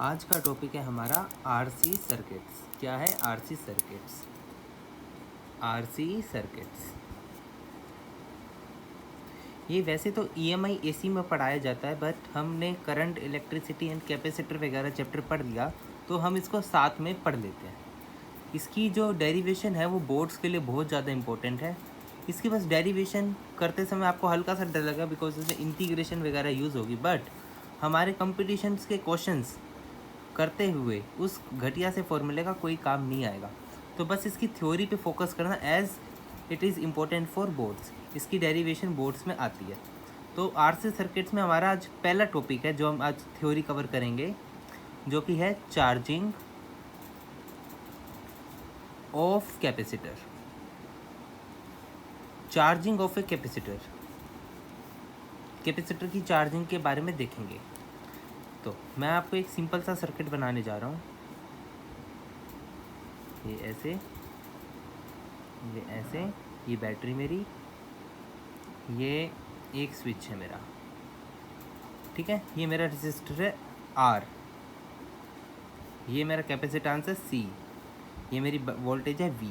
आज का टॉपिक है हमारा आरसी सर्किट्स। क्या है आरसी सर्किट्स? आरसी सर्किट्स ये वैसे तो ईएमआई एसी में पढ़ाया जाता है, बट हमने करंट, इलेक्ट्रिसिटी एंड कैपेसिटर वगैरह चैप्टर पढ़ लिया तो हम इसको साथ में पढ़ लेते हैं। इसकी जो डेरिवेशन है वो बोर्ड्स के लिए बहुत ज़्यादा इंपॉर्टेंट है। इसकी बस डेरिवेशन करते समय आपको हल्का सा डर लगा बिकॉज इसमें इंटीग्रेशन वगैरह यूज़ होगी, बट हमारे कंपटीशन्स के क्वेश्चंस करते हुए उस घटिया से फॉर्मूले का कोई काम नहीं आएगा। तो बस इसकी थ्योरी पे फोकस करना as it is important for boards. इसकी डेरिवेशन बोर्ड्स में आती है। तो आरसी सर्किट्स में हमारा आज पहला टॉपिक है जो हम आज थ्योरी कवर करेंगे, जो कि है charging of capacitor. Charging of a capacitor, capacitor की चार्जिंग के बारे में देखेंगे। तो मैं आपको एक सिंपल सा सर्किट बनाने जा रहा हूँ। ये ऐसे, ये ऐसे, ये बैटरी मेरी, ये एक स्विच है मेरा, ठीक है। ये मेरा रेजिस्टर है R, ये मेरा कैपेसिटेंस है C, ये मेरी वोल्टेज है V,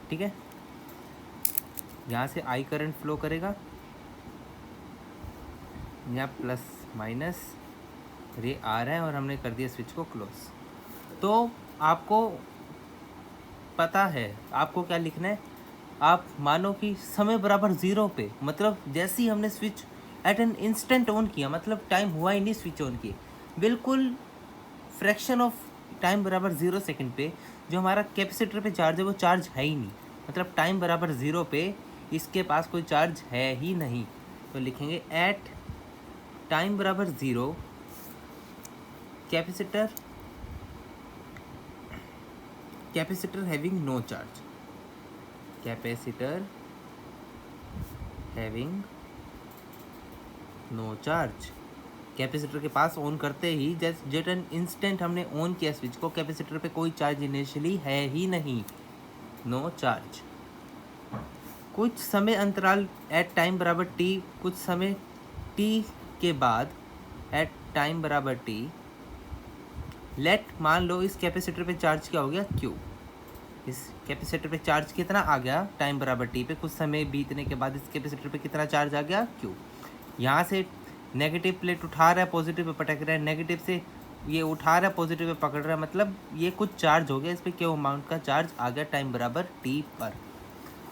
ठीक है। यहाँ से I करंट फ्लो करेगा, यहाँ प्लस माइनस, ये R है और हमने कर दिया स्विच को क्लोज। तो आपको पता है आपको क्या लिखना है। आप मानो कि समय बराबर 0 पे, मतलब जैसे ही हमने switch at an instant on किया, मतलब टाइम हुआ ही नहीं स्विच ऑन किए, बिल्कुल फ्रैक्शन ऑफ टाइम बराबर 0 सेकंड पे जो हमारा कैपेसिटर पे चार्ज है वो चार्ज है ही नहीं, मतलब टाइम बराबर 0 पे इसके पास कोई चार्ज है ही नहीं। तो लिखेंगे एट टाइम बराबर 0 capacitor having no charge, capacitor having no charge. Capacitor के पास ऑन करते ही जेट एन इंस्टेंट हमने ऑन किया स्विच को, कैपेसिटर पे कोई चार्ज इनिशियली है ही नहीं, नो चार्ज। कुछ समय अंतराल एट टाइम बराबर टी, कुछ समय टी के बाद एट टाइम बराबर टी, लेट मान लो इस कैपेसिटर पे चार्ज क्या हो गया Q। इस कैपेसिटर पे चार्ज कितना आ गया टाइम बराबर टी पे, कुछ समय बीतने के बाद इस कैपेसिटर पे कितना चार्ज आ गया Q। यहाँ से नेगेटिव प्लेट उठा रहा है, पॉजिटिव पे पटक रहा है, नेगेटिव से ये उठा रहा है, पॉजिटिव पे पकड़ रहा है, मतलब ये कुछ चार्ज हो गया, इस पर Q अमाउंट का चार्ज आ गया टाइम बराबर टी पर।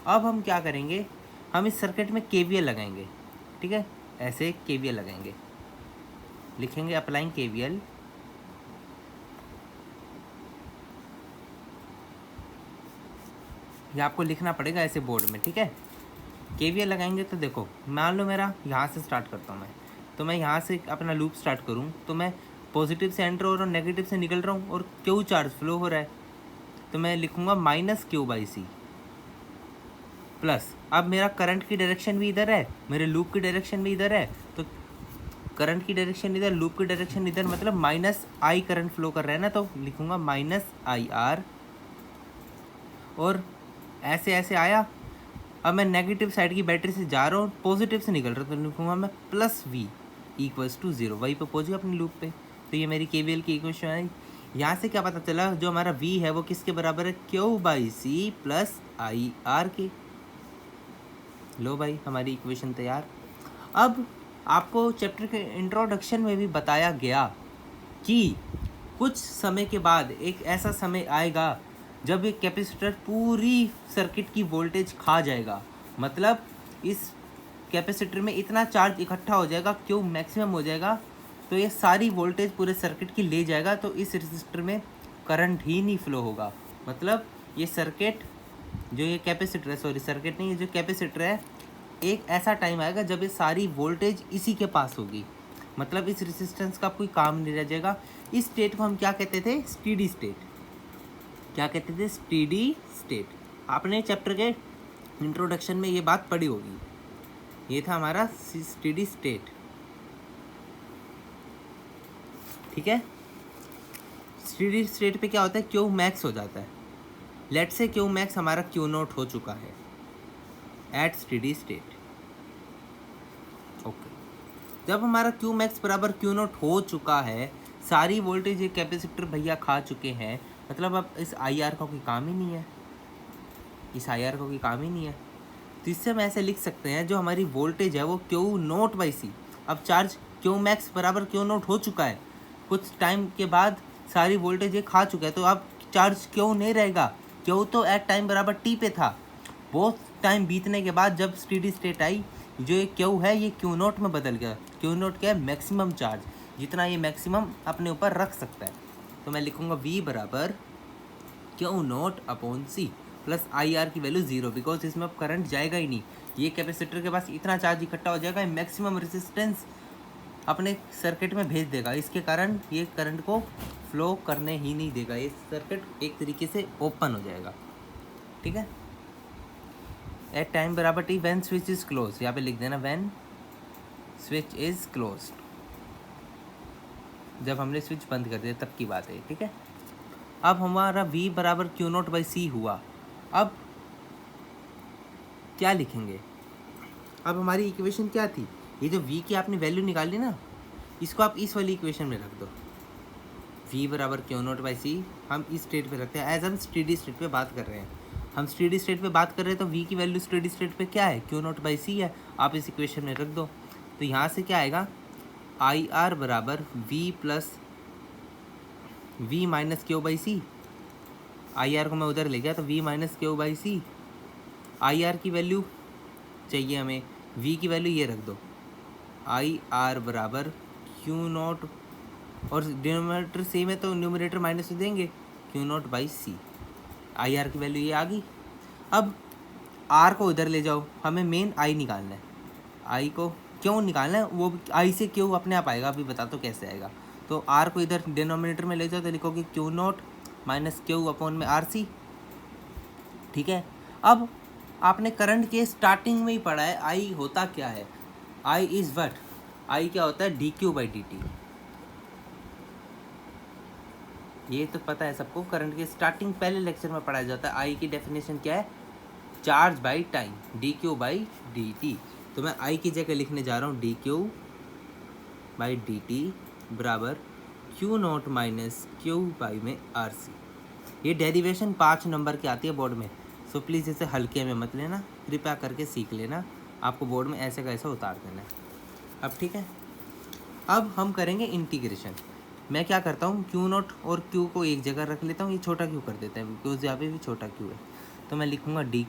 अब हम क्या करेंगे, हम इस सर्किट में KVL लगाएंगे, ठीक है। ऐसे KVL लगाएंगे, लिखेंगे अप्लाइंग KVL। ये आपको लिखना पड़ेगा ऐसे बोर्ड में, ठीक है। KVL लगाएंगे तो देखो, मान लो मेरा यहाँ से स्टार्ट करता हूँ मैं, तो मैं यहाँ से अपना लूप स्टार्ट करूँ तो मैं पॉजिटिव से एंटर हो रहा हूँ, नेगेटिव से निकल रहा हूँ और Q चार्ज फ्लो हो रहा है, तो मैं लिखूँगा -Q/C प्लस। अब मेरा करंट की डायरेक्शन भी इधर है, मेरे लूप की डायरेक्शन भी इधर है, तो करंट की डायरेक्शन इधर, लूप की डायरेक्शन इधर, मतलब -I करंट फ्लो कर रहा है ना, तो लिखूँगा -IR। और ऐसे ऐसे आया। अब मैं नेगेटिव साइड की बैटरी से जा रहा हूँ, पॉजिटिव से निकल रहा हूँ, तो लिखूँगा मैं +V = 0, वही पे पहुँच गया अपने लूप पे। तो ये मेरी KVL की इक्वेशन आई। यहाँ से क्या पता चला, जो हमारा V है वो किसके बराबर है, Q/C + IR के। लो भाई, हमारी इक्वेशन तैयार। अब आपको चैप्टर के इंट्रोडक्शन में भी बताया गया कि कुछ समय के बाद एक ऐसा समय आएगा जब एक कैपेसिटर पूरी सर्किट की वोल्टेज खा जाएगा, मतलब इस कैपेसिटर में इतना चार्ज इकट्ठा हो जाएगा, Q मैक्सिमम हो जाएगा, तो ये सारी वोल्टेज पूरे सर्किट की ले जाएगा, तो इस रेजिस्टर में करंट ही नहीं फ्लो होगा। मतलब ये सर्किट, जो ये कैपेसिटर है, सॉरी सर्किट नहीं, ये जो कैपेसिटर है, एक ऐसा टाइम आएगा जब ये सारी वोल्टेज इसी के पास होगी, मतलब इस रेजिस्टेंस का कोई काम नहीं रह जाएगा। इस स्टेट को हम क्या कहते थे, स्टेडी स्टेट। क्या कहते थे, स्टेडी स्टेट। आपने चैप्टर के इंट्रोडक्शन में ये बात पढ़ी होगी। ये था हमारा स्टेडी स्टेट, ठीक है। स्टेडी स्टेट पे क्या होता है, Q मैक्स हो जाता है। लेट से Q मैक्स हमारा Q0 हो चुका है एट स्टेडी स्टेट, ओके। जब हमारा Q मैक्स बराबर Q0 हो चुका है, सारी वोल्टेज ये कैपेसिटर भैया खा चुके हैं, मतलब अब इस आई आर का कोई काम ही नहीं है, इस आई आर का कोई काम ही नहीं है। तो इससे हम ऐसे लिख सकते हैं जो हमारी वोल्टेज है वो क्यू नोट बाई सी, अब चार्ज क्यू मैक्स बराबर क्यू नोट हो चुका है, कुछ टाइम के बाद सारी वोल्टेज ये खा चुका है, तो अब चार्ज क्यों नहीं रहेगा, क्यों तो एट टाइम बराबर टी पे था, बहुत टाइम बीतने के बाद जब स्टेडी स्टेट आई, जो ये क्यू है ये क्यू नोट में बदल गया। क्यू नोट क्या है, मैक्सिमम चार्ज, जितना ये मैक्सिमम अपने ऊपर रख सकता है। तो मैं लिखूँगा V बराबर Q naught upon C plus I R की वैल्यू 0, बिकॉज इसमें अब करंट जाएगा ही नहीं, ये कैपेसिटर के पास इतना चार्ज इकट्ठा हो जाएगा, मैक्सिमम रेजिस्टेंस अपने सर्किट में भेज देगा, इसके कारण ये करंट को फ्लो करने ही नहीं देगा, ये सर्किट एक तरीके से ओपन हो जाएगा। ठीक है, एट टाइम बराबर T when switch is close, यहाँ पे लिख देना व्हेन स्विच इज क्लोज, जब हमने स्विच बंद कर दिया तब की बात है। ठीक है, अब हमारा V बराबर क्यू नोट बाई सी हुआ, अब क्या लिखेंगे, अब हमारी इक्वेशन क्या थी, ये जो V की आपने वैल्यू निकाली ना, इसको आप इस वाली इक्वेशन में रख दो, V बराबर क्यू नोट बाई सी हम इस स्टेट पे रखते हैं, एज हम स्टेडी स्टेट पे बात कर रहे हैं, हम स्टेडी स्टेट पे बात कर रहे हैं, तो V की वैल्यू स्टेडी स्टेट पे क्या है, क्यू नोट बाई सी है, आप इस इक्वेशन में रख दो। तो यहाँ से क्या आएगा, आई आर बराबर V plus V minus Q by C, I R को मैं उधर ले गया तो V minus Q by C, I R की वैल्यू चाहिए हमें, V की वैल्यू ये रख दो, आई आर बराबर क्यू नोट, और डिनोमिनेटर सेम है तो न्यूमरेटर माइनस में देंगे, Q naught by C, I R की वैल्यू ये आ गई। अब आर को उधर ले जाओ, हमें मेन आई निकालना है, आई को क्यों निकालना है, वो आई से क्यों अपने आप आएगा, अभी बता तो कैसे आएगा। तो आर को इधर डिनोमिनेटर में ले जाओ तो लिखोगे Q naught minus Q upon में आर सी। ठीक है, अब आपने करंट के स्टार्टिंग में ही पढ़ा है आई होता क्या है, आई इज व्हाट, आई क्या होता है D Q by D T, ये तो पता है सबको, करंट के स्टार्टिंग पहले लेक्चर में पढ़ाया जाता है। आई की डेफिनेशन क्या है, charge by time, D Q by D T. तो मैं आई की जगह लिखने जा रहा हूँ D Q by D T बराबर Q naught minus Q by में आर सी। ये डेरिवेशन 5 नंबर की आती है बोर्ड में, सो प्लीज़ इसे हल्के में मत लेना, कृपया करके सीख लेना, आपको बोर्ड में ऐसे कैसे उतार देना है। अब ठीक है, अब हम करेंगे इंटीग्रेशन। मैं क्या करता हूँ, क्यू नोट और क्यू को एक जगह रख लेता हूँ, ये छोटा क्यू कर देते हैं बिकॉज यहाँ पे भी छोटा क्यू है, तो मैं लिखूँगा डी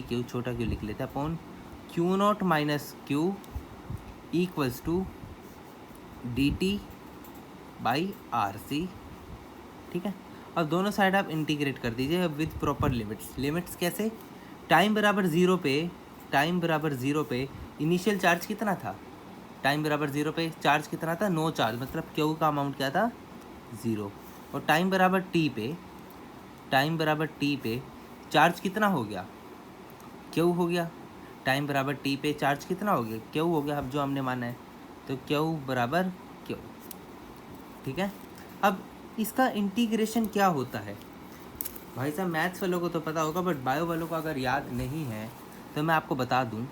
क्यू छोटा क्यू लिख लेते हैं upon Q naught minus Q equals to D T by R C. ठीक है, अब दोनों साइड आप इंटीग्रेट कर दीजिए विद प्रॉपर लिमिट्स। लिमिट्स कैसे, टाइम बराबर ज़ीरो पे इनिशियल चार्ज कितना था, टाइम बराबर 0 पे चार्ज कितना था, नो चार्ज, मतलब क्यू का अमाउंट क्या था 0, और टाइम बराबर टी पे चार्ज कितना हो गया, क्यू हो गया, टाइम बराबर टी पे चार्ज कितना हो गया, क्यू हो गया, अब जो हमने माना है, तो क्यू बराबर क्यू। ठीक है, अब इसका इंटीग्रेशन क्या होता है, भाई साहब मैथ्स वालों को तो पता होगा, बट बायो वालों को अगर याद नहीं है तो मैं आपको बता दूं,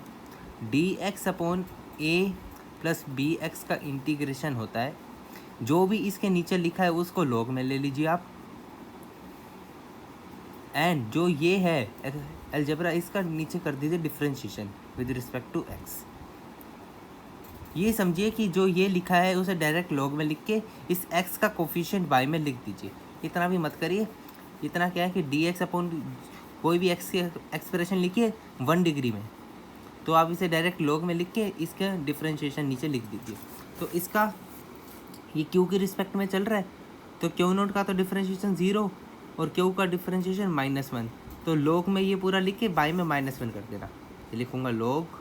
डी एक्स अपॉन ए प्लस बी एक्स का इंटीग्रेशन होता है, जो भी इसके नीचे लिखा है उसको लॉग में ले लीजिए आप, एंड जो ये है अलजेब्रा इसका नीचे कर दीजिए differentiation with respect to X. ये समझिए कि जो ये लिखा है उसे डायरेक्ट लॉग में लिख के इस x का कोफिशिएंट y में लिख दीजिए, इतना भी मत करिए, इतना क्या है कि डी एक्स अपॉन कोई भी x के एक्सप्रेशन लिखिए 1 डिग्री में, तो आप इसे डायरेक्ट लॉग में लिख के इसका डिफरेंशिएशन नीचे लिख दीजिए। तो इसका ये क्यू के रिस्पेक्ट में चल रहा है, तो क्यू नोट का तो डिफरेंशिएशन 0 और क्यू का डिफरेंशिएशन -1, तो लॉग में ये पूरा लिख के बाई में -1 कर देना, ये लिखूँगा log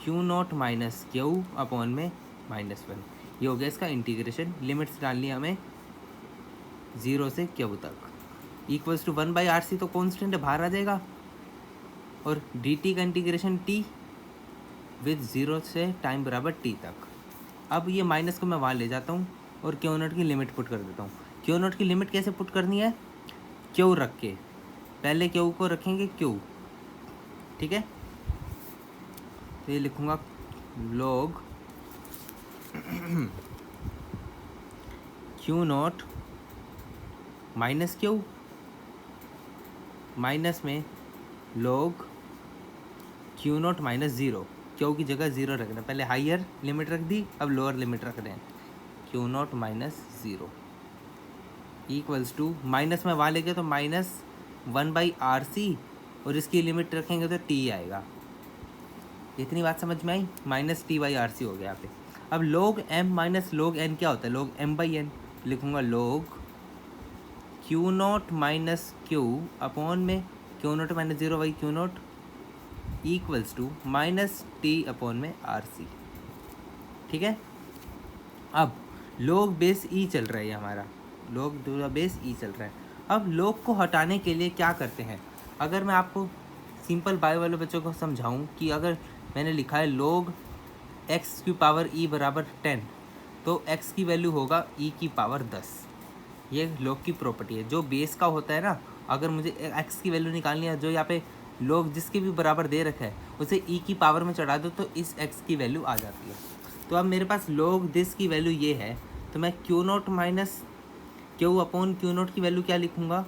Q naught minus Q upon में -1, ये हो गया इसका इंटीग्रेशन। लिमिट्स डालनी है हमें 0 से क्यू तक, इक्वल्स टू 1/RC, तो कॉन्स्टेंट बाहर आ जाएगा, और डी टी का इंटीग्रेशन टी विद 0 से टाइम बराबर टी तक। अब ये माइनस को मैं वहाँ ले जाता हूँ और क्यू नोट की लिमिट पुट कर देता हूँ। क्यू नोट की लिमिट कैसे पुट करनी है, क्यू रख के, पहले क्यू को रखेंगे क्यू, ठीक है, तो ये लिखूँगा log Q naught minus Q, minus में log Q naught minus zero, Q की जगह ज़ीरो रखना, पहले हायर लिमिट रख दी, अब लोअर लिमिट रख रहे हैं, Q naught minus zero equals to, minus में वहाँ लेके तो माइनस 1/RC, और इसकी लिमिट रखेंगे तो t आएगा। इतनी बात समझ में आई? माइनस t/RC हो गया यहाँ पे। अब log m minus log n क्या होता है? log m/n लिखूँगा, log Q naught minus Q upon में Q naught minus zero by Q naught equals to minus T upon में RC। ठीक है, अब log बेस ई चल रहा है हमारा, log बेस ई चल रहा है। अब log को हटाने के लिए क्या करते हैं? अगर मैं आपको सिंपल बायो वाले बच्चों को समझाऊं कि अगर मैंने लिखा है log x की पावर e बराबर 10, तो x की वैल्यू होगा e की पावर 10। ये log की प्रॉपर्टी है। जो बेस का होता है ना, अगर मुझे x की वैल्यू निकालनी है, जो यहाँ पे log जिसके भी बराबर दे रखा है उसे e की पावर में चढ़ा दो तो इस x की वैल्यू आ जाती है। तो अब मेरे पास log दिस की वैल्यू ये है, तो मैं Q naught minus Q upon Q not की वैल्यू क्या लिखूँगा?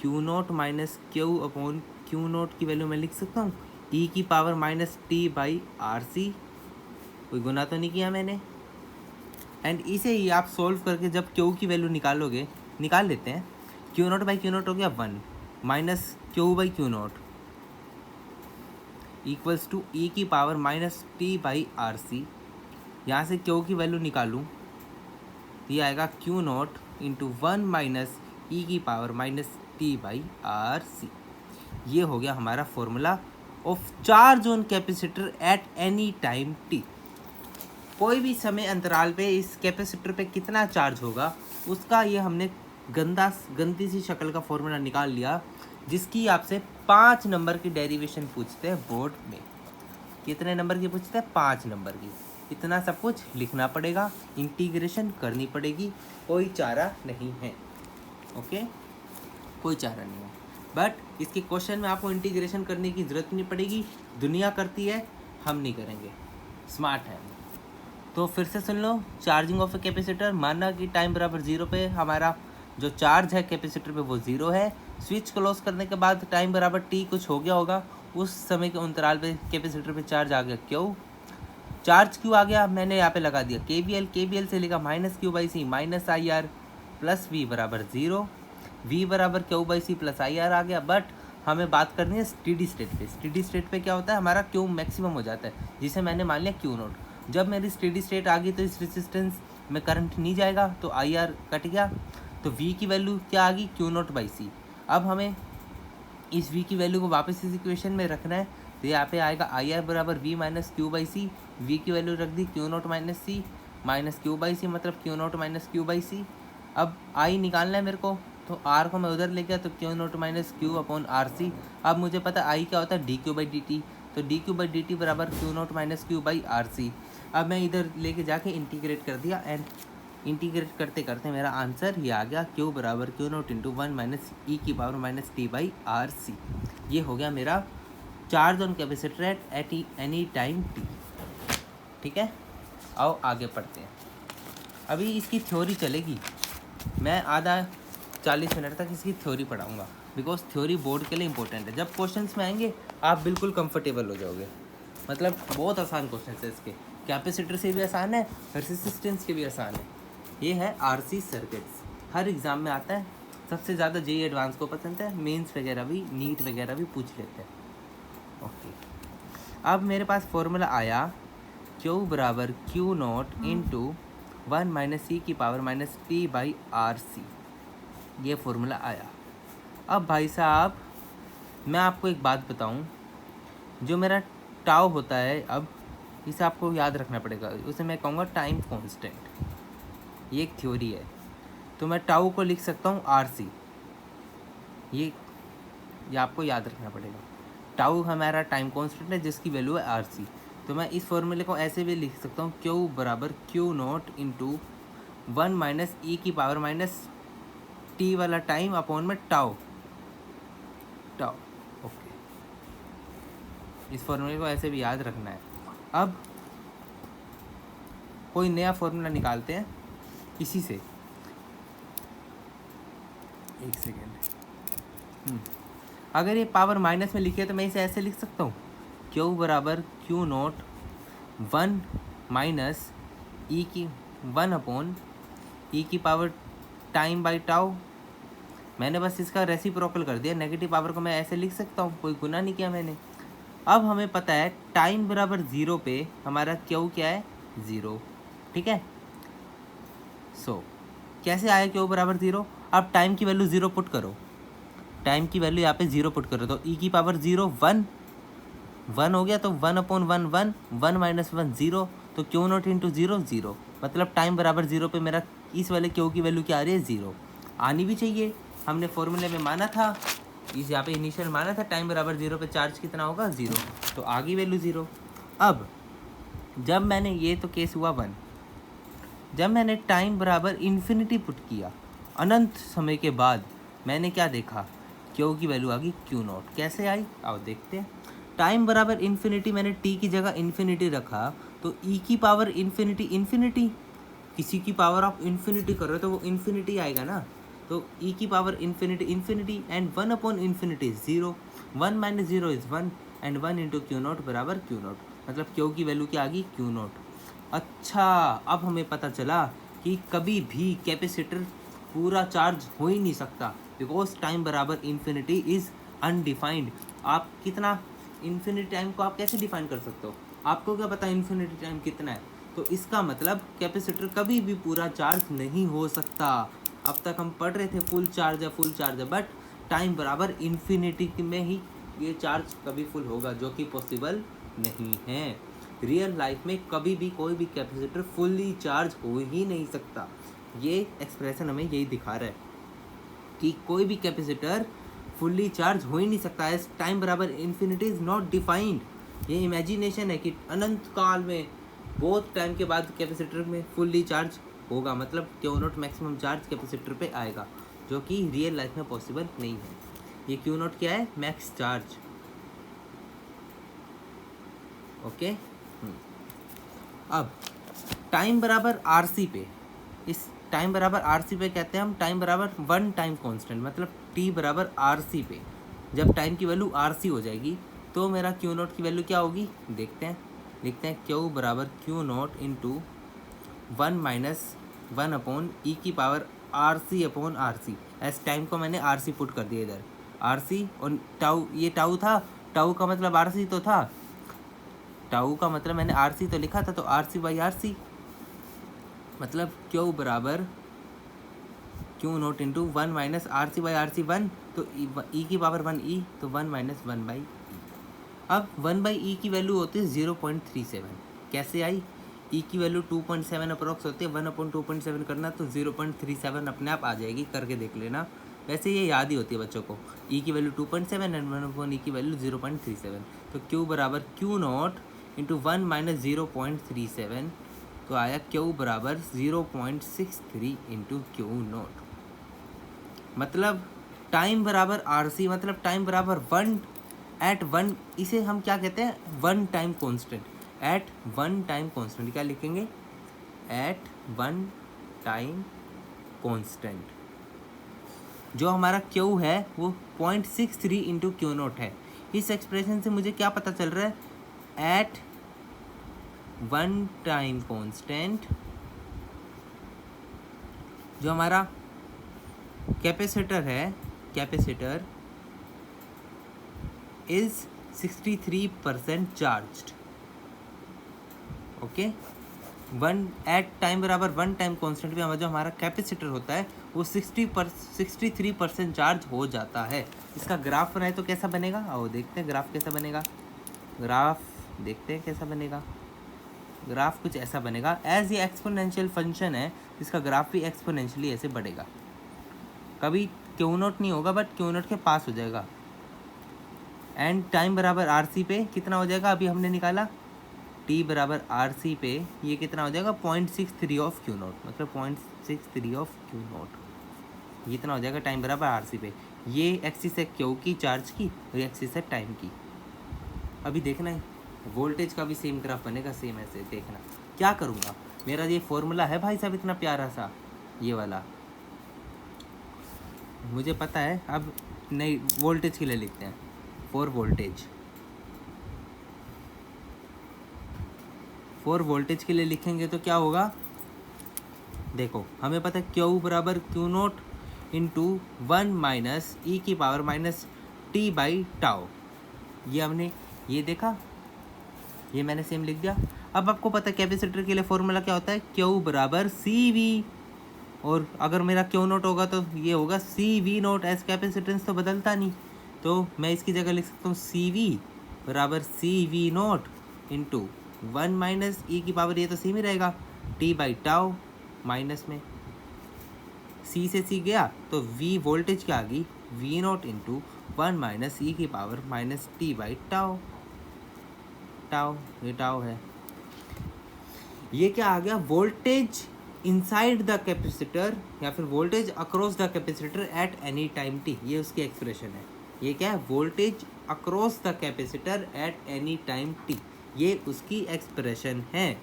Q naught minus Q upon Q not की वैल्यू मैं लिख सकता हूँ e की पावर माइनस t/RC। कोई गुना तो नहीं किया मैंने। एंड इसे ही आप सोल्व करके जब क्यू की वैल्यू निकालोगे, निकाल लेते हैं, Q naught by Q naught हो गया 1 minus Q by Q naught equals to e की पावर माइनस t/RC। यहाँ से क्यू की वैल्यू निकालूँ तो ये आएगा क्यू नॉट इंटू 1 माइनस ई की पावर माइनस t/RC। ये हो गया हमारा formula of charge on capacitor at any time t। कोई भी समय अंतराल पे इस कैपेसिटर पे कितना चार्ज होगा उसका ये हमने गंदी सी शक्ल का फॉर्मूला निकाल लिया, जिसकी आपसे 5 नंबर की डेरिवेशन पूछते हैं बोर्ड में। कितने नंबर की पूछते हैं? 5 नंबर की। इतना सब कुछ लिखना पड़ेगा, इंटीग्रेशन करनी पड़ेगी, कोई चारा नहीं है। ओके, कोई चारा नहीं है। बट इसके क्वेश्चन में आपको इंटीग्रेशन करने की ज़रूरत नहीं पड़ेगी, दुनिया करती है, हम नहीं करेंगे, स्मार्ट है। तो फिर से सुन लो, चार्जिंग ऑफ ए कैपेसिटर, माना कि टाइम बराबर 0 पे हमारा जो चार्ज है कैपेसिटर पे वो 0 है। स्विच क्लोज करने के बाद टाइम बराबर t कुछ हो गया होगा, उस समय के अंतराल पे कैपेसिटर पे चार्ज आ गया क्यों, चार्ज क्यों आ गया, मैंने यहाँ पे लगा दिया KVL से लिखा minus Q by C minus IR plus V बराबर 0, V बराबर Q by C plus IR आ गया। बट हमें बात करनी है स्टेडी स्टेट पे। स्टेडी स्टेट पे क्या होता है, हमारा क्यू मैक्सिमम हो जाता है, जिसे मैंने मान लिया क्यू नॉट। जब मेरी स्टेडी स्टेट आ गई तो इस रेजिस्टेंस में करंट नहीं जाएगा, तो IR कट गया, तो V की वैल्यू क्या आ गई, क्यू नॉट बाई सी। अब हमें इस V की वैल्यू को वापस इस इक्वेशन में रखना है, तो यहाँ पे आएगा IR बराबर V minus Q by C. V की वैल्यू रख दी Q naught minus C, minus Q by C मतलब Q naught minus Q by C. अब I निकालना है मेरे को, तो R को मैं उधर ले गया, तो Q naught minus Q upon RC। अब मुझे पता I क्या होता है, D Q by D T, तो D Q by D T बराबर Q naught minus Q by RC। अब मैं इधर लेके जाके इंटीग्रेट कर दिया, एंड इंटीग्रेट करते करते मेरा आंसर ये आ गया, क्यू बराबर क्यू नॉट इंटू 1 माइनस ई की पावर माइनस t/RC। ये हो गया मेरा charge on capacitor at any time t। ठीक है, आओ आगे पढ़ते हैं। अभी इसकी थ्योरी चलेगी, मैं आधा 40 मिनट तक इसकी थ्योरी पढ़ाऊँगा, बिकॉज थ्योरी बोर्ड के लिए इंपॉर्टेंट है। जब क्वेश्चंस में आएंगे आप बिल्कुल कंफर्टेबल हो जाओगे, मतलब बहुत आसान क्वेश्चन है इसके, कैपेसिटर से भी आसान है, रेजिस्टेंस के भी आसान है। ये है RC सर्किट्स, हर एग्ज़ाम में आता है, सबसे ज़्यादा JEE एडवांस को पसंद है, मेंस वगैरह भी, नीट वगैरह भी पूछ लेते हैं। ओके, अब मेरे पास फॉर्मूला आया Q बराबर क्यू नॉट इंटू 1 माइनस ई की पावर माइनस t/RC। ये फॉर्मूला आया। अब भाई साहब मैं आपको एक बात बताऊं, जो मेरा टाउ होता है, अब इसे आपको याद रखना पड़ेगा, उसे मैं कहूँगा टाइम कांस्टेंट। ये एक थ्योरी है, तो मैं टाउ को लिख सकता हूँ RC। ये आपको याद रखना पड़ेगा, टाउ हमारा टाइम कांस्टेंट है जिसकी वैल्यू है RC। तो मैं इस फॉर्मूले को ऐसे भी लिख सकता हूँ, Q बराबर क्यू नॉट इंटू 1 माइनस ई की पावर माइनस टी वाला टाइम अपॉन में टाउ। ओके, इस फॉर्मूले को ऐसे भी याद रखना है। अब कोई नया फॉर्मूला निकालते हैं इसी से। एक सेकेंड। अगर ये पावर माइनस में लिखे तो मैं इसे ऐसे लिख सकता हूँ, क्यू बराबर क्यू नोट 1 माइनस ई की 1 अपॉन ई की पावर टाइम बाई टाउ। मैंने बस इसका रेसिप्रोकल कर दिया, नेगेटिव पावर को मैं ऐसे लिख सकता हूँ, कोई गुनाह नहीं किया मैंने। अब हमें पता है टाइम बराबर 0 पे हमारा क्यू क्या है, 0, ठीक है। सो कैसे आया क्यू बराबर 0? अब टाइम की वैल्यू 0 पुट करो, टाइम की वैल्यू यहाँ पे 0 पुट करो तो ई की पावर 0 1 हो गया, तो 1 अपॉन 1 1, 1 माइनस 1 0, तो क्यू नॉट इंटू 0 0, मतलब टाइम बराबर 0 पे मेरा इस वाले क्यू की वैल्यू क्या आ रही है, 0 आनी भी चाहिए। हमने फॉर्मूले में माना था, इस यहाँ पे इनिशियल माना था टाइम बराबर 0 पे चार्ज कितना होगा, 0, तो आ गई वैल्यू 0। अब जब मैंने ये तो केस हुआ 1, जब मैंने टाइम बराबर इन्फिनिटी पुट किया, अनंत समय के बाद मैंने क्या देखा, क्यू की वैल्यू आ गई क्यू नॉट। कैसे आई आओ देखते हैं। टाइम बराबर इन्फिनिटी, मैंने टी की जगह इन्फिनिटी रखा, तो ई की पावर इन्फिनिटी इन्फिनिटी, किसी की पावर आप इन्फिनिटी कर रहे हो तो वो इन्फिनिटी आएगा ना, तो ई की power infinity infinity and 1 upon infinity is 0, 1 minus 0 is 1 and 1 into Q not बराबर क्यू नॉट, मतलब क्यू की वैल्यू क्या आ गई, क्यू नॉट। अच्छा, अब हमें पता चला कि कभी भी कैपेसिटर पूरा चार्ज हो ही नहीं सकता, बिकॉज टाइम बराबर इन्फिनिटी इज़ अनडिफाइंड। आप कितना इन्फिनिटी टाइम को आप कैसे डिफाइन कर सकते हो, आपको क्या पता इन्फिनिटी टाइम कितना है, तो इसका मतलब कैपेसिटर कभी भी पूरा चार्ज नहीं हो सकता। अब तक हम पढ़ रहे थे फुल चार्ज है, बट टाइम बराबर इन्फिनिटी में ही ये चार्ज कभी फुल होगा, जो कि पॉसिबल नहीं है। रियल लाइफ में कभी भी कोई भी कैपेसिटर फुल्ली चार्ज हो ही नहीं सकता। ये एक्सप्रेशन हमें यही दिखा रहा है कि कोई भी कैपेसिटर फुल्ली चार्ज हो ही नहीं सकता है। टाइम बराबर इन्फिनिटी इज नॉट डिफाइंड। ये इमेजिनेशन है कि अनंत काल में बहुत टाइम के बाद कैपेसिटर में फुल्ली चार्ज होगा, मतलब Q not maximum charge capacitor पे आएगा, जो कि रियल लाइफ में पॉसिबल नहीं है। ये क्यू नॉट क्या है, मैक्स चार्ज। ओके, अब टाइम बराबर आरसी पे, इस टाइम बराबर आरसी पे कहते हैं हम टाइम बराबर 1 टाइम कांस्टेंट, मतलब टी बराबर आरसी पे जब टाइम की वैल्यू आरसी हो जाएगी तो मेरा क्यू नॉट की वैल्यू क्या होगी, देखते हैं। लिखते हैं क्यू बराबर Q naught into 1 minus 1 upon ई की power R C upon R C. As time को मैंने आर सी पुट कर दिया इधर, आर सी, और टाउ, ये टाउ था, टाउ का मतलब आर सी तो था, टाउ का मतलब मैंने आर सी तो लिखा था, तो R C by R C, मतलब क्यू बराबर Q naught into 1 minus R C by R C 1, तो ई की पावर 1 ई, तो 1 माइनस 1 बाई। अब 1 बाई ई की वैल्यू होती है 0.37। कैसे आई, ई की वैल्यू 2.7 अप्रोक्स होती है, 1 अपॉन 2.7 करना तो 0.37 अपने आप आ जाएगी, करके देख लेना। वैसे ये याद ही होती है बच्चों को, ई की वैल्यू 2.7 एंड 1 अपॉन ई की वैल्यू 0.37, तो क्यू बराबर क्यू नॉट इंटू 1 माइनस 0.37, तो आया क्यू बराबर 0.63 इंटू क्यू नॉट। मतलब टाइम बराबर आर सी, मतलब टाइम बराबर 1 एट 1, इसे हम क्या कहते हैं, 1 time constant, at 1 time constant. क्या लिखेंगे, एट 1 टाइम कॉन्स्टेंट। जो हमारा क्यू है वो 0.63 इंटू क्यू नॉट है। इस एक्सप्रेशन से मुझे क्या पता चल रहा है, एट 1 टाइम कॉन्स्टेंट जो हमारा कैपेसिटर है, capacitor is 63% charged. Okay, 1 at time बराबर 1 टाइम कॉन्स्टेंट पे जो हमारा कैपेसिटर होता है वो 63% चार्ज हो जाता है। इसका ग्राफ बनाए तो कैसा बनेगा, आओ देखते हैं ग्राफ कैसा बनेगा। ग्राफ देखते हैं कैसा बनेगा। ग्राफ कुछ ऐसा बनेगा, एज ये एक्सपोनेंशियल फंक्शन है, इसका ग्राफ भी एक्सपोनेंशियली ऐसे बढ़ेगा। कभी क्यू नॉट नहीं होगा, बट क्यू नॉट के पास हो जाएगा। एंड टाइम बराबर आर सी पे कितना हो जाएगा, अभी हमने निकाला, टी बराबर आर सी पे ये कितना हो जाएगा, 0.63 ऑफ क्यू नॉट, मतलब 0.63 ऑफ क्यू नॉट, ये इतना हो जाएगा टाइम बराबर आर सी पे। ये एक्सिस है क्यू की, चार्ज की, और ये एक्सिस है टाइम की। अभी देखना है वोल्टेज का भी सेम ग्राफ बनेगा, सेम ऐसे देखना। क्या करूँगा, मेरा ये फॉर्मूला है भाई साहब इतना प्यारा सा, ये वाला मुझे पता है, अब नहीं वोल्टेज के लिए लिखते हैं, फॉर वोल्टेज के लिए लिखेंगे तो क्या होगा, देखो हमें पता है Q बराबर Q नोट इंटू 1 माइनस ई की power minus T by tau. ये हमने ये देखा, ये मैंने सेम लिख दिया। अब आपको पता है कैपेसिटर के लिए फॉर्मूला क्या होता है, Q बराबर सी वी, और अगर मेरा Q नोट होगा तो ये होगा सी वी नोट, एस कैपेसिटेंस तो बदलता नहीं, तो मैं इसकी जगह लिख सकता हूँ सी वी बराबर सी वी नोट इंटू 1 माइनस ई की पावर, ये तो सेम ही रहेगा, टी बाई टाउ, माइनस में सी से सी गया तो वी वोल्टेज क्या आ गई, वी नोट इंटू 1 माइनस ई की power minus T by tau, ये टाउ है। ये क्या आ गया, वोल्टेज इनसाइड द कैपेसिटर या फिर voltage across the capacitor at any time T, ये उसकी एक्सप्रेशन है। ये क्या है, voltage across the capacitor at any time T, ये उसकी एक्सप्रेशन है।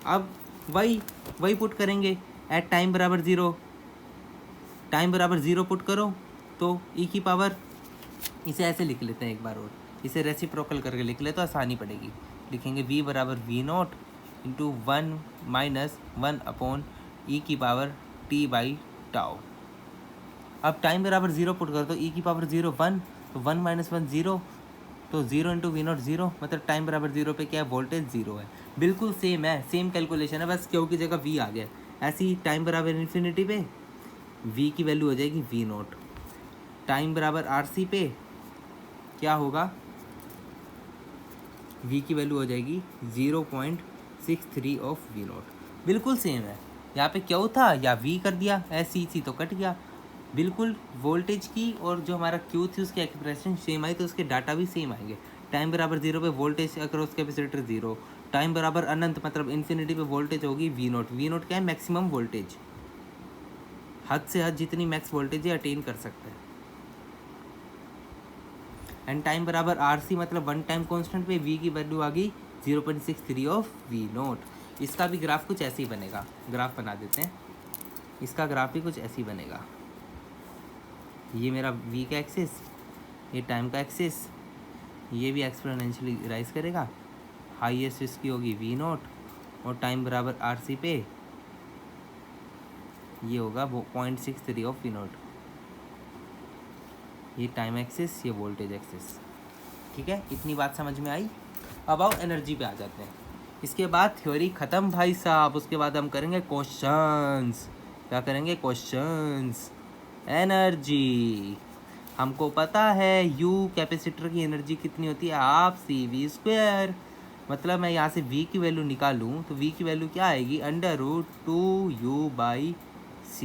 अब वही पुट करेंगे, एट टाइम बराबर ज़ीरो पुट करो तो ई की पावर, इसे ऐसे लिख लेते हैं एक बार और, इसे रेसिप्रोकल करके लिख ले तो आसानी पड़ेगी। लिखेंगे v बराबर V naught into 1 minus 1 upon ई की पावर टी बाई टाउ। अब टाइम बराबर 0 पुट कर दो, ई की पावर 0 1, तो 1 माइनस 1 0, तो 0 इंटू वी नोट 0, मतलब टाइम बराबर 0 पे क्या है, वोल्टेज 0 है। बिल्कुल सेम है, सेम कैलकुलेशन है, बस क्यू की जगह वी आ गया। ऐसे ही टाइम बराबर इन्फिनिटी पे वी की वैल्यू हो जाएगी वी नोट, टाइम बराबर आर सी पे क्या होगा, v की वैल्यू हो जाएगी 0.63 ऑफ वी नोट। बिल्कुल सेम है, यहाँ पे क्या था या v कर दिया, ऐसी सी तो कट गया। बिल्कुल वोल्टेज की और जो हमारा q थी उसकी एक्सप्रेशन सेम आई, तो उसके डाटा भी सेम आएंगे। टाइम बराबर 0 पे वोल्टेज अक्रॉस कैपेसिटर 0, टाइम बराबर अनंत मतलब इन्फिनिटी पे वोल्टेज होगी वी नोट। वी नोट क्या है, मैक्सिमम वोल्टेज, हद से हद जितनी मैक्स वोल्टेज है अटेन कर सकते हैं। एंड टाइम बराबर आर सी मतलब वन टाइम कांस्टेंट पे वी की वैल्यू आ गई 0.63 ऑफ वी नोट। इसका भी ग्राफ कुछ ऐसे ही बनेगा, ग्राफ बना देते हैं, इसका ग्राफ भी कुछ ऐसे ही बनेगा। ये मेरा वी का एक्सिस, ये टाइम का एक्सिस, ये भी एक्सपोनेंशियली राइज करेगा, हाईएस्ट इसकी होगी वी नोट, और टाइम बराबर आर सी पे ये होगा 0.63 ऑफ वी नोट। ये टाइम एक्सिस, ये वोल्टेज एक्सिस। ठीक है, इतनी बात समझ में आई। अब आओ एनर्जी पे आ जाते हैं। इसके बाद थ्योरी ख़त्म भाई साहब, उसके बाद हम करेंगे क्वेश्चंस। क्या करेंगे, क्वेश्चंस। एनर्जी हमको पता है, यू कैपेसिटर की एनर्जी कितनी होती है, हाफ सी वी स्क्वायर। मतलब मैं यहाँ से v की वैल्यू निकालूँ तो v की वैल्यू क्या आएगी, √2u/c।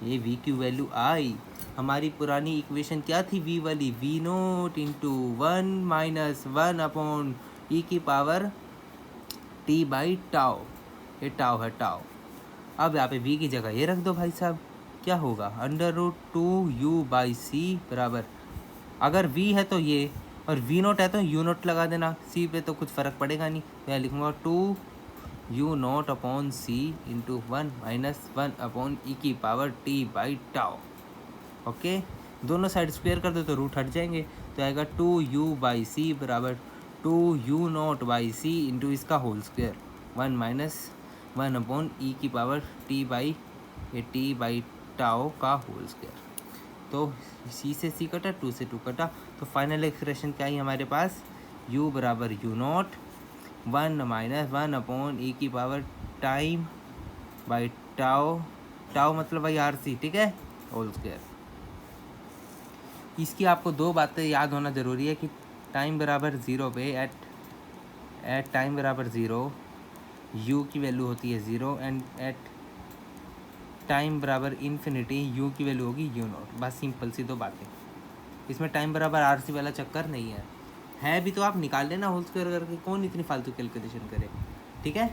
ये v की वैल्यू आई। हमारी पुरानी इक्वेशन क्या थी v वाली, V naught into 1 minus 1 upon ई की पावर t बाई टाउ। ये टाउ है, टाउ। अब यहाँ पे v की जगह ये रख दो भाई साहब, क्या होगा, √2u/c बराबर, अगर v है तो ये और v नोट है तो u नोट लगा देना, c पे तो कुछ फ़र्क पड़ेगा नहीं। मैं लिखूँगा 2u naught upon c into 1 minus 1 upon ई की power t by tau. Okay, दोनों साइड स्क्वायर कर दो तो रूट हट जाएंगे, तो आएगा 2u/c बराबर 2u naught by C into इसका होल स्क्वायर 1 माइनस 1 अपॉन ई की पावर t बाई टाउ का होल स्क्वायर। तो c से c कटा, 2 से 2 कटा, तो फाइनल एक्सप्रेशन क्या है हमारे पास, u बराबर u नोट 1 माइनस 1 अपॉन ई की power time by tau, tau मतलब भाई आर सी, ठीक है, होल स्क्वायर। इसकी आपको दो बातें याद होना ज़रूरी है कि टाइम बराबर 0 पे एट टाइम बराबर 0 u की वैल्यू होती है 0, एंड एट टाइम बराबर इन्फिनिटी u की वैल्यू होगी u नॉट। बस सिंपल सी दो बातें, इसमें टाइम बराबर आर सी वाला चक्कर नहीं है भी तो आप निकाल लेना होल स्क्वायर करके, कौन इतनी फालतू कैलकुलेशन करे। ठीक है,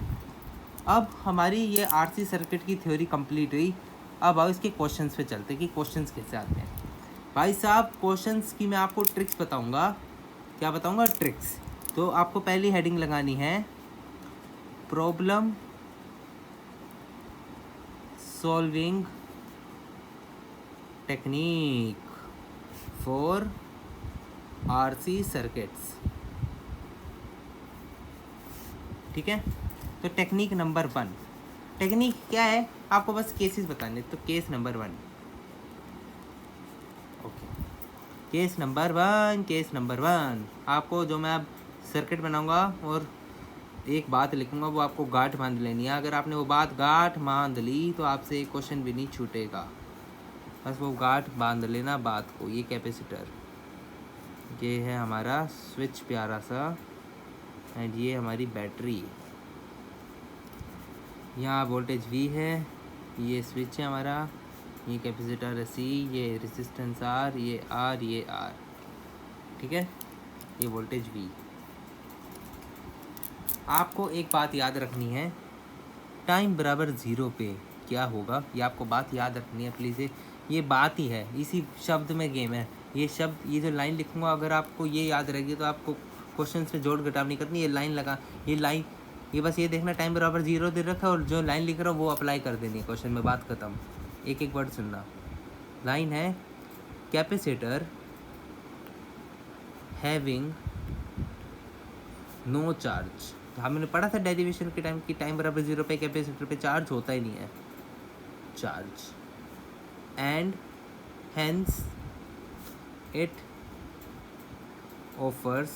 अब हमारी ये आरसी सर्किट की थ्योरी कंप्लीट हुई। अब आओ इसके क्वेश्चंस पे चलते कि क्वेश्चंस कैसे आते हैं। भाई साहब क्वेश्चंस की मैं आपको ट्रिक्स बताऊंगा। क्या बताऊंगा, ट्रिक्स। तो आपको पहली हेडिंग लगानी है problem solving technique for RC circuits. ठीक है, तो टेक्निक नंबर 1, टेक्निक क्या है आपको बस केसेस बताने। तो case number 1, okay, case number 1 आपको जो मैं अब सर्किट बनाऊंगा और एक बात लिखूंगा वो आपको गांठ बांध लेनी है। अगर आपने वो बात गांठ बांध ली तो आपसे एक क्वेश्चन भी नहीं छूटेगा। बस वो गांठ बांध लेना बात को। ये कैपेसिटर, ये है हमारा स्विच प्यारा सा, एंड ये हमारी बैटरी। यहाँ वोल्टेज V है, ये स्विच है हमारा, ये कैपेसिटर है C, ये रेजिस्टेंस R, ये R, ये R। ठीक है, ये वोल्टेज V। आपको एक बात याद रखनी है, टाइम बराबर 0 पे क्या होगा, ये आपको बात याद रखनी है प्लीज़। ये बात ही है, इसी शब्द में गेम है। ये शब्द, ये जो लाइन लिखूंगा अगर आपको ये याद रहेगी तो आपको क्वेश्चन में जोड़ घटाव नहीं करनी। ये लाइन लगा, ये लाइन, ये बस ये देखना टाइम बराबर 0 दे रखा है और जो लाइन लिख रहा हूँ वो अप्लाई कर देनी है क्वेश्चन में, बात खत्म। एक एक वर्ड सुनना। लाइन है कैपेसिटर हैविंग नो चार्ज। तो हमने पढ़ा था डेरिवेशन के टाइम की टाइम बराबर 0 पे कैपेसिटर पे चार्ज होता ही नहीं है, charge, and hence it offers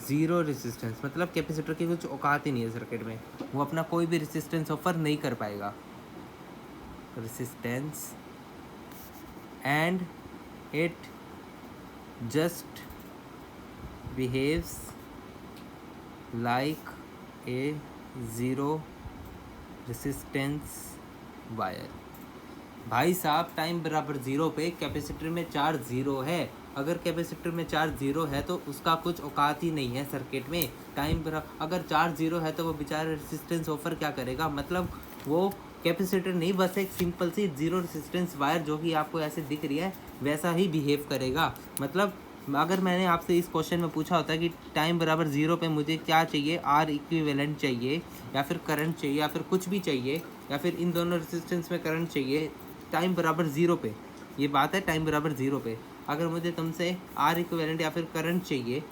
0 resistance. मतलब कैपेसिटर की कुछ औकात ही नहीं है सर्किट में, वो अपना कोई भी रेजिस्टेंस ऑफर नहीं कर पाएगा, resistance, and it just behaves like a 0 resistance wire. भाई साहब, टाइम बराबर 0 पे कैपेसिटर में चार्ज 0 है। अगर कैपेसिटर में चार्ज 0 है तो उसका कुछ औकात ही नहीं है सर्किट में। टाइम बराबर, अगर चार्ज 0 है तो वो बेचारा रेजिस्टेंस ऑफर क्या करेगा, मतलब वो कैपेसिटर नहीं, बस एक सिंपल सी 0 रेजिस्टेंस वायर जो कि आपको ऐसे दिख रही है वैसा ही बिहेव करेगा। मतलब अगर मैंने आपसे इस क्वेश्चन में पूछा होता कि टाइम बराबर 0 पे मुझे क्या चाहिए, आर इक्विवेलेंट चाहिए या फिर करंट चाहिए या फिर कुछ भी चाहिए या फिर इन दोनों रेजिस्टेंस में करंट चाहिए टाइम बराबर 0 पे, ये बात है टाइम बराबर 0 पे, अगर मुझे तुमसे आर इक्विवेलेंट या फिर करंट चाहिए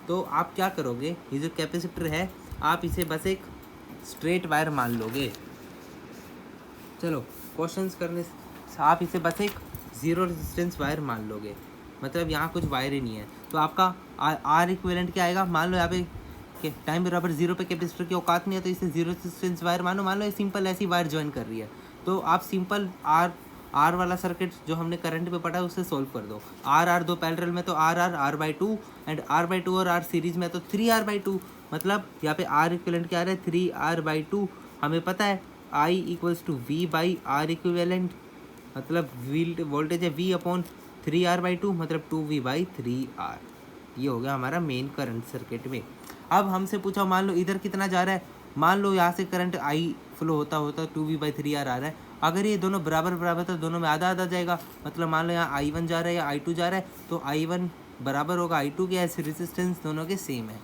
तो आप क्या करोगे, ये जो कैपेसिटर है आप इसे बस एक स्ट्रेट वायर मान लोगे। चलो क्वेश्चंस करने से आप इसे बस एक 0 रेजिस्टेंस वायर मान लोगे, मतलब यहाँ कुछ वायर ही नहीं है। तो आपका आर इक्विवेलेंट क्या आएगा, मान लो यहाँ पे टाइम बराबर 0 पे कैपेसिटर की औकात नहीं है तो इसे 0 रेजिस्टेंस वायर मानो। मान लो ये सिंपल ऐसी वायर ज्वाइन कर रही है तो आप सिंपल आर वाला सर्किट जो हमने करंट पे पढ़ा है उससे सोल्व कर दो। आर दो पैरेलल में तो R/2 एंड R/2 और R सीरीज में तो 3R/2, मतलब यहाँ पे R इक्विवेलेंट क्या आ रहा है 3R/2। हमें पता है I = V/R इक्विवेलेंट, मतलब वोल्टेज है V/3R/2 मतलब 2V/3R। ये हो गया हमारा मेन करंट सर्किट में। अब हमसे पूछा मान लो इधर कितना जा रहा है, मान लो यहाँ से करंट I फ्लो होता 2V/3R आ रहा है। अगर ये दोनों बराबर तो दोनों में आधा आधा जाएगा, मतलब मान लो यहाँ I1 जा रहा है या I2 जा रहा है तो I1 बराबर होगा I2 के, ऐसे रेजिस्टेंस दोनों के सेम है।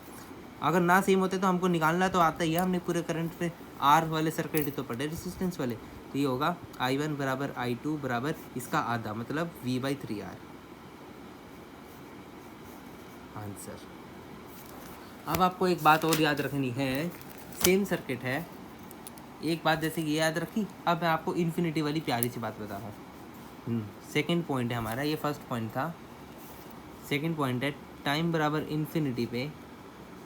अगर ना सेम होते तो हमको निकालना तो आता ही है, हमने पूरे करंट पे R वाले सर्किट तो पढ़े रेजिस्टेंस वाले। तो ये होगा I1 बराबर I2 बराबर इसका आधा, मतलब V/3R आंसर। अब आपको एक बात और याद रखनी है, सेम सर्किट है, एक बात जैसे ये याद रखी। अब मैं आपको इन्फिनिटी वाली प्यारी सी बात बता रहा हूँ। सेकेंड पॉइंट है हमारा, ये फर्स्ट पॉइंट था, सेकेंड पॉइंट है टाइम बराबर इन्फिनिटी पे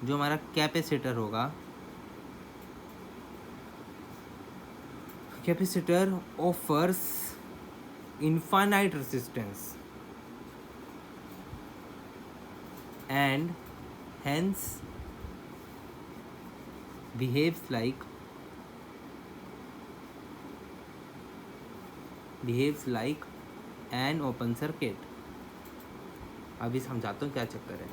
जो हमारा कैपेसिटर होगा, capacitor offers infinite resistance and hence behaves like an open circuit। अभी समझाता हूँ क्या चक्कर है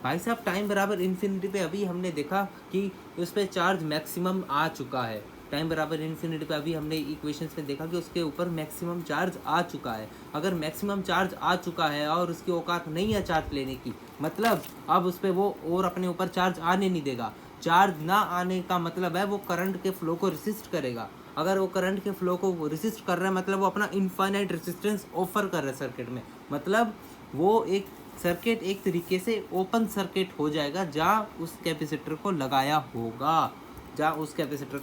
भाई साहब। टाइम बराबर इन्फिनिटी पे अभी हमने देखा कि उस पर चार्ज मैक्सिमम आ चुका है। टाइम बराबर इन्फिनिटी पे अभी हमने इक्वेशंस में देखा कि उसके ऊपर मैक्सिमम चार्ज आ चुका है। अगर मैक्सिमम चार्ज आ चुका है और उसकी औकात नहीं है चार्ज लेने की, मतलब अब उस पर वो और अपने ऊपर चार्ज आने नहीं देगा। चार्ज ना आने का मतलब है वो करंट के फ्लो को रेसिस्ट करेगा। अगर वो करंट के फ्लो को रेसिस्ट कर रहा है मतलब वो अपना इनफाइनाइट रेसिस्टेंस ऑफर कर रहा है सर्किट में, मतलब वो एक सर्किट एक तरीके से ओपन सर्किट हो जाएगा जहाँ उस कैपेसिटर को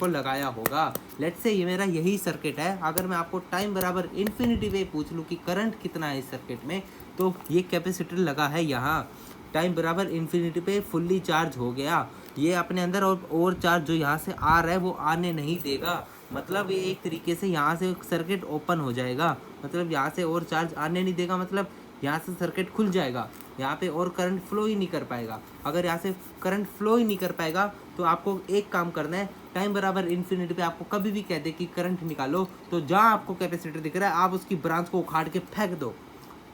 लगाया होगा, लेट्स से ये मेरा यही सर्किट है। अगर मैं आपको टाइम बराबर इन्फिनिटी पे पूछ लूँ कि करंट कितना है इस सर्किट में, तो ये कैपेसिटर लगा है यहाँ, टाइम बराबर इन्फिनिटी पे फुल्ली चार्ज हो गया, ये अपने अंदर और चार्ज जो यहाँ से आ रहा है वो आने नहीं देगा, मतलब ये एक तरीके से यहाँ से सर्किट ओपन हो जाएगा, मतलब यहाँ से और चार्ज आने नहीं देगा, मतलब यहाँ से सर्किट खुल जाएगा, यहाँ पे और करंट फ्लो ही नहीं कर पाएगा। अगर यहाँ से करंट फ्लो ही नहीं कर पाएगा तो आपको एक काम करना है, टाइम बराबर इन्फिनिटी पे आपको कभी भी कह दे कि करंट निकालो, तो जहाँ आपको कैपेसिटर दिख रहा है आप उसकी ब्रांच को उखाड़ के फेंक दो,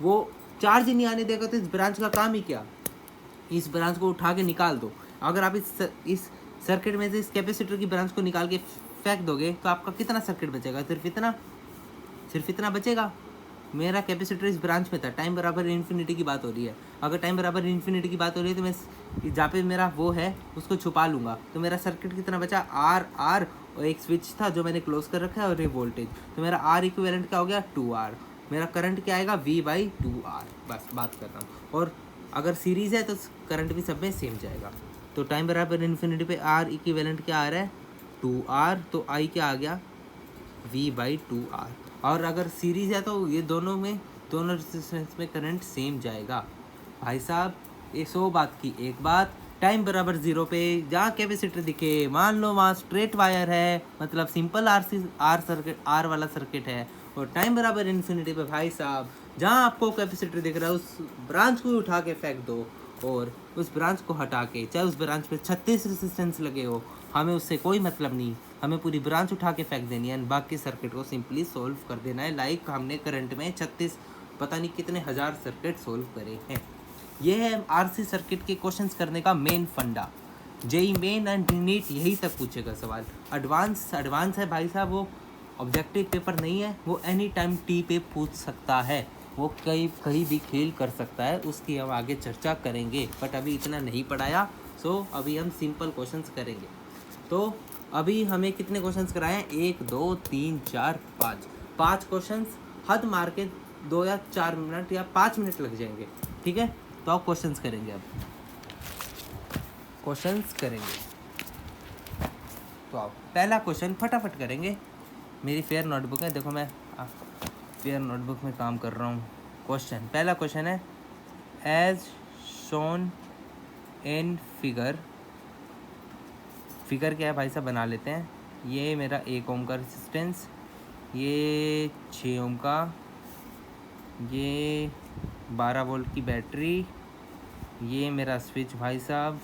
वो चार्ज ही नहीं आने देगा, तो इस ब्रांच का काम ही क्या, इस ब्रांच को उठा के निकाल दो। अगर आप इस सर्किट में से इस कैपेसिटर की ब्रांच को निकाल के फेंक दोगे तो आपका कितना सर्किट बचेगा, सिर्फ इतना बचेगा। मेरा कैपेसिटर इस ब्रांच में था, टाइम बराबर इन्फिनिटी की बात हो रही है, अगर टाइम बराबर इन्फिनिटी की बात हो रही है तो मैं जहाँ पे मेरा वो है उसको छुपा लूँगा, तो मेरा सर्किट कितना बचा, आर और एक स्विच था जो मैंने क्लोज कर रखा है और ये वोल्टेज, तो मेरा आर इक्विवेलेंट क्या हो गया 2R, मेरा करंट क्या आएगा V/2R, बस बात कर रहा हूँ। और अगर सीरीज़ है तो करंट भी सब में सेम जाएगा, तो टाइम बराबर इन्फिनिटी पे आर इक्विवेलेंट क्या आ रहा है 2R, तो आई क्या आ गया V/2R, और अगर सीरीज है तो ये दोनों रेजिस्टेंस में करंट सेम जाएगा। भाई साहब ये 100 बात की एक बात, टाइम बराबर 0 पे जहाँ कैपेसिटर दिखे मान लो वहाँ स्ट्रेट वायर है, मतलब सिंपल आर वाला सर्किट है, और टाइम बराबर इन्फिनिटी पे भाई साहब जहाँ आपको कैपेसिटर दिख रहा है उस ब्रांच को उठा के फेंक दो, और उस ब्रांच को हटा के, चाहे उस ब्रांच पे 36 रेजिस्टेंस लगे हो, हमें उससे कोई मतलब नहीं, हमें पूरी ब्रांच उठा के फेंक देनी है, बाकी सर्किट को सिंपली सोल्व कर देना है, लाइक हमने करंट में 36 पता नहीं कितने हज़ार सर्किट सोल्व करे हैं। ये है आरसी सर्किट के क्वेश्चंस करने का मेन फंडा। जेई मेन एंड नीट यही तक पूछेगा सवाल, एडवांस है भाई साहब, वो ऑब्जेक्टिव पेपर नहीं है, वो एनी टाइम टी पे पूछ सकता है, वो कहीं भी खेल कर सकता है, उसकी हम आगे चर्चा करेंगे, बट अभी इतना नहीं पढ़ाया, सो अभी हम सिंपल क्वेश्चंस करेंगे। तो अभी हमें कितने क्वेश्चंस कराए हैं, 1 2 3 4 5 क्वेश्चंस, हद मार के 2 या 4 मिनट या 5 मिनट लग जाएंगे, ठीक है। तो आप क्वेश्चंस करेंगे, अब क्वेश्चंस करेंगे, तो आप पहला क्वेश्चन फटाफट करेंगे, मेरी फेयर नोटबुक है, देखो मैं फेयर नोटबुक में काम कर रहा हूँ। पहला क्वेश्चन है, एज शोन इन फिगर क्या है भाई साहब बना लेते हैं, ये मेरा 1 ओम का रेजिस्टेंस, ये 6 ओम का, ये 12 वोल्ट की बैटरी, ये मेरा स्विच भाई साहब,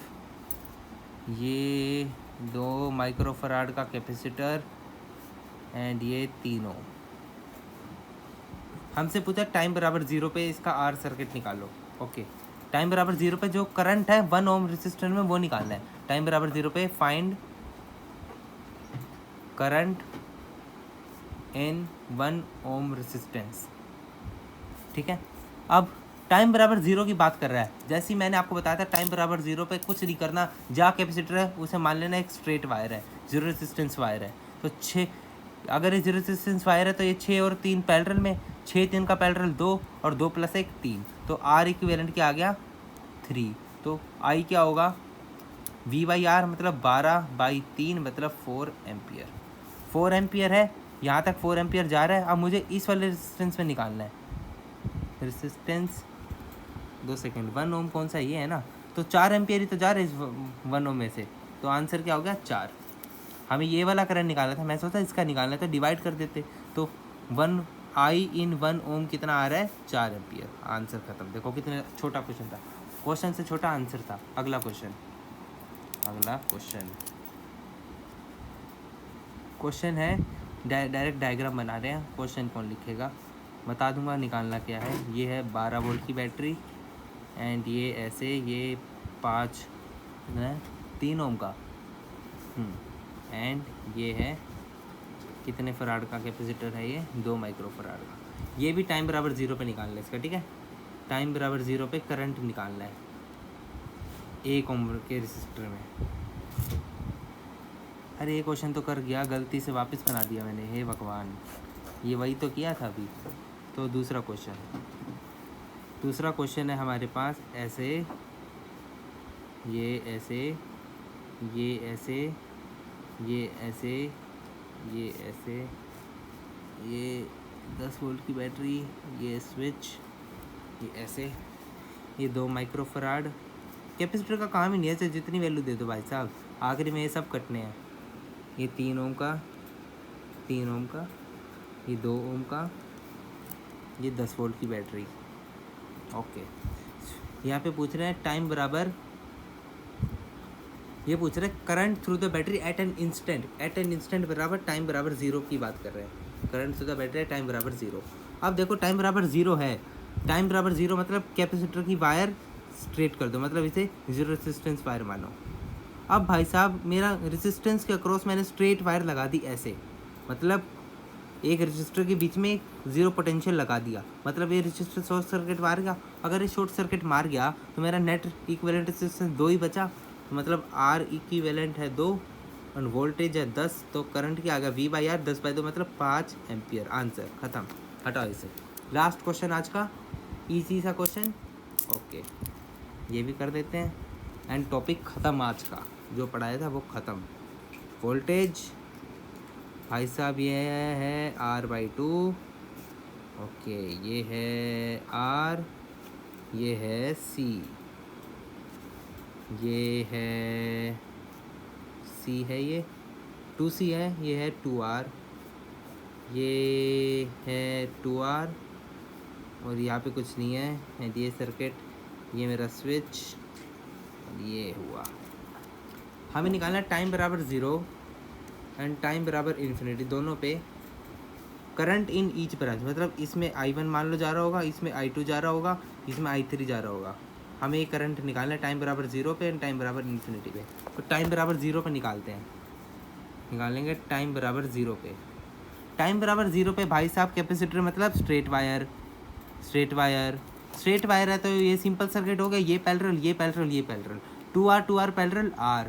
ये 2 माइक्रोफराड का कैपेसिटर, एंड ये 3 ओम। हमसे पूछा टाइम बराबर 0 पे इसका आर सर्किट निकालो, ओके। टाइम बराबर 0 पे जो करंट है 1 ओम रेजिस्टर में वो निकालना है, टाइम बराबर 0 पे find current in 1 ohm resistance, ठीक है। अब टाइम बराबर 0 की बात कर रहा है, जैसे ही मैंने आपको बताया था टाइम बराबर 0 पे कुछ नहीं करना, जहाँ कैपेसिटर है उसे मान लेना एक स्ट्रेट वायर है, 0 रेजिस्टेंस वायर है, तो 6, अगर ये 0 रेजिस्टेंस वायर है तो ये 6 और 3 पैरेलल में, 6 3 का पैरेलल 2 और 2 + 1 3, तो आर इक्विवेलेंट क्या आ गया 3, तो आई क्या होगा V/R मतलब 12/3 मतलब 4 एम्पियर, 4 एम्पियर है, यहाँ तक 4 एम्पियर जा रहा है। अब मुझे इस वाले रेजिस्टेंस में निकालना है, रेजिस्टेंस 2 सेकेंड, 1 ओम कौन सा ये है ना, तो 4 एम्पियर ही तो जा रहे हैं 1 ओम में से, तो आंसर क्या हो गया 4। हमें ये वाला करंट निकालना था, मैं सोचा इसका निकालना था, डिवाइड कर देते, तो 1 आई इन 1 ओम कितना आ रहा है 4 एम्पियर, आंसर खत्म। देखो कितना छोटा क्वेश्चन था, क्वेश्चन से छोटा आंसर था। अगला क्वेश्चन है, डायरेक्ट डायग्राम बना रहे हैं, क्वेश्चन कौन लिखेगा बता दूंगा, निकालना क्या है। ये है 12 वोल्ट की बैटरी, एंड ये ऐसे, ये 3 ओम का, एंड ये है कितने फराड का कैपेसिटर है, ये 2 माइक्रोफराड का। ये भी टाइम बराबर 0 पे निकालना है इसका, ठीक है। टाइम बराबर 0 पे करंट निकालना है 1 ओम के रेजिस्टर में। अरे ये क्वेश्चन तो कर गया, गलती से वापस बना दिया मैंने, हे भगवान, ये वही तो किया था अभी। तो दूसरा क्वेश्चन है हमारे पास, ऐसे, ये ऐसे, ये ऐसे, ये ऐसे, ये ऐसे, ये 10 वोल्ट की बैटरी, ये स्विच, ये ऐसे, ये 2 माइक्रोफराड। कैपेसिटर का काम ही नहीं है, चाहे जितनी वैल्यू दे दो भाई साहब, आखिरी में ये सब कटने हैं। ये 3 ओम का, 3 ओम का, ये 2 ओम का, ये 10 वोल्ट की बैटरी। ओके, यहाँ पे पूछ रहे हैं टाइम बराबर, ये पूछ रहे हैं current through the battery at an instant बराबर टाइम बराबर 0 की बात कर रहे हैं। Current through the battery time बराबर 0। अब देखो टाइम बराबर 0 है, टाइम बराबर 0 मतलब कैपेसिटर की वायर स्ट्रेट कर दो, मतलब इसे 0 रेजिस्टेंस वायर मानो। अब भाई साहब मेरा रेजिस्टेंस के अक्रॉस मैंने स्ट्रेट वायर लगा दी ऐसे, मतलब एक रजिस्टर के बीच में 0 पोटेंशियल लगा दिया, मतलब ये रजिस्टर शॉर्ट सर्किट मार गया। अगर ये शॉर्ट सर्किट मार गया तो मेरा नेट इक्विवेलेंट रेजिस्टेंस 2 ही बचा, तो मतलब R इक्विवेलेंट है 2 और वोल्टेज है 10, तो करंट क्या आ गया V/R, 10/2 मतलब 5 एम्पियर। आंसर खत्म, हटाओ इसे। लास्ट क्वेश्चन आज का, इजी सा क्वेश्चन, ओके ये भी कर देते हैं एंड टॉपिक ख़त्म आज का, जो पढ़ाया था वो ख़त्म। वोल्टेज भाई साहब ये है R/2, ओके ये है R, ये है C, ये है C है, ये 2C है, ये है 2R, ये है 2R, और यहाँ पे कुछ नहीं है, एंड ये सर्किट, ये मेरा स्विच, और ये हुआ। हमें निकालना टाइम बराबर 0 एंड टाइम बराबर इन्फिनिटी, दोनों पे करंट इन ईच ब्रांच, मतलब इसमें I1 मान लो जा रहा होगा, इसमें I2 जा रहा होगा, इसमें I3 जा रहा होगा। हमें ये करंट निकालना है टाइम बराबर 0 पे एंड टाइम बराबर इन्फिनिटी पे। तो टाइम बराबर 0 पे निकालते हैं, निकालेंगे टाइम बराबर 0 पे। टाइम बराबर 0 पे भाई साहब कैपेसिटर मतलब स्ट्रेट वायर, स्ट्रेट वायर है, तो ये सिंपल सर्किट हो गया, ये पैरेलल, ये पैरेलल, ये parallel, 2R parallel R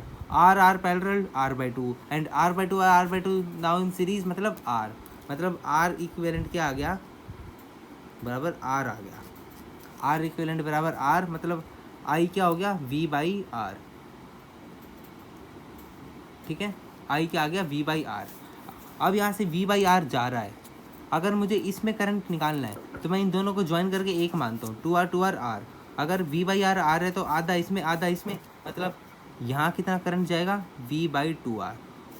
parallel R/2 and R/2 now in series, मतलब R इक्विवेलेंट क्या आ गया, बराबर R आ गया। R इक्विवेलेंट बराबर R, मतलब I क्या हो गया V/R, ठीक है, I क्या आ गया V/R। अब यहाँ से V/R जा रहा है, अगर मुझे इसमें करंट निकालना है तो मैं इन दोनों को ज्वाइन करके एक मानता हूँ, 2R R। अगर V/R R है तो आधा इसमें आधा इसमें, मतलब यहाँ कितना करंट जाएगा V/2R,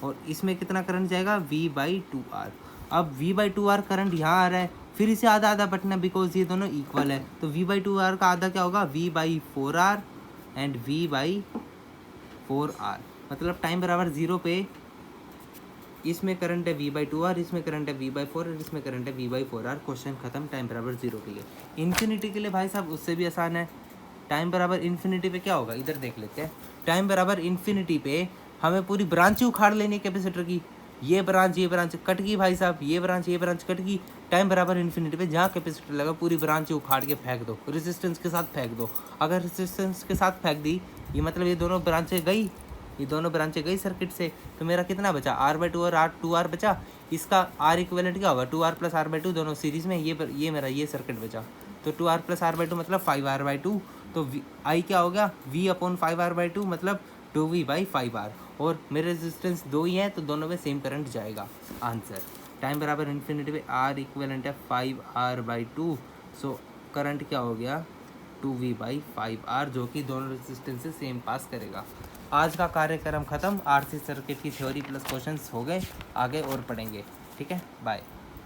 और इसमें कितना करंट जाएगा V/2R। अब V/2R करंट यहाँ आ रहा है, फिर इसे आधा आधा बटना, बिकॉज ये दोनों इक्वल है, तो V/2R का आधा क्या होगा V/4R एंड V/4R। मतलब टाइम बराबर 0 पे इसमें करंट है V/2R, इसमें करंट है V/4 और इसमें करंट है V/4R। क्वेश्चन खत्म टाइम बराबर 0 के लिए। इन्फिनिटी के लिए भाई साहब उससे भी आसान है। टाइम बराबर इन्फिनिटी पे क्या होगा, इधर देख लेते हैं। टाइम बराबर इन्फिनिटी पे हमें पूरी ब्रांच ही उखाड़ लेनी है कैपेसिटर की, ये ब्रांच कट गई भाई साहब, ये ब्रांच कट गई। टाइम बराबर इन्फिनिटी पे जहाँ कैपेसिटर लगा पूरी ब्रांच उखाड़ के फेंक दो, रेजिस्टेंस के साथ फेंक दो। अगर रेजिस्टेंस के साथ फेंक दी, ये मतलब ये दोनों ब्रांचें गई सर्किट से, तो मेरा कितना बचा R/2 और 2R बचा। इसका R इक्विवेलेंट क्या होगा 2R + R/2, दोनों सीरीज में, ये मेरा ये सर्किट बचा, तो 2R + R/2 मतलब 5R/2। तो I क्या हो गया V/5R/2 मतलब 2V/5R, और मेरे रेजिस्टेंस 2 ही हैं तो दोनों में सेम करंट जाएगा। आंसर टाइम बराबर इन्फिनिटी पे R इक्विवेलेंट है 5R/2, सो करंट क्या हो गया 2V/5R, जो कि दोनों रेजिस्टेंस से सेम पास करेगा। आज का कार्यक्रम खत्म, RC सर्किट की थ्योरी प्लस क्वेश्चंस हो गए, आगे और पढ़ेंगे। ठीक है, बाय।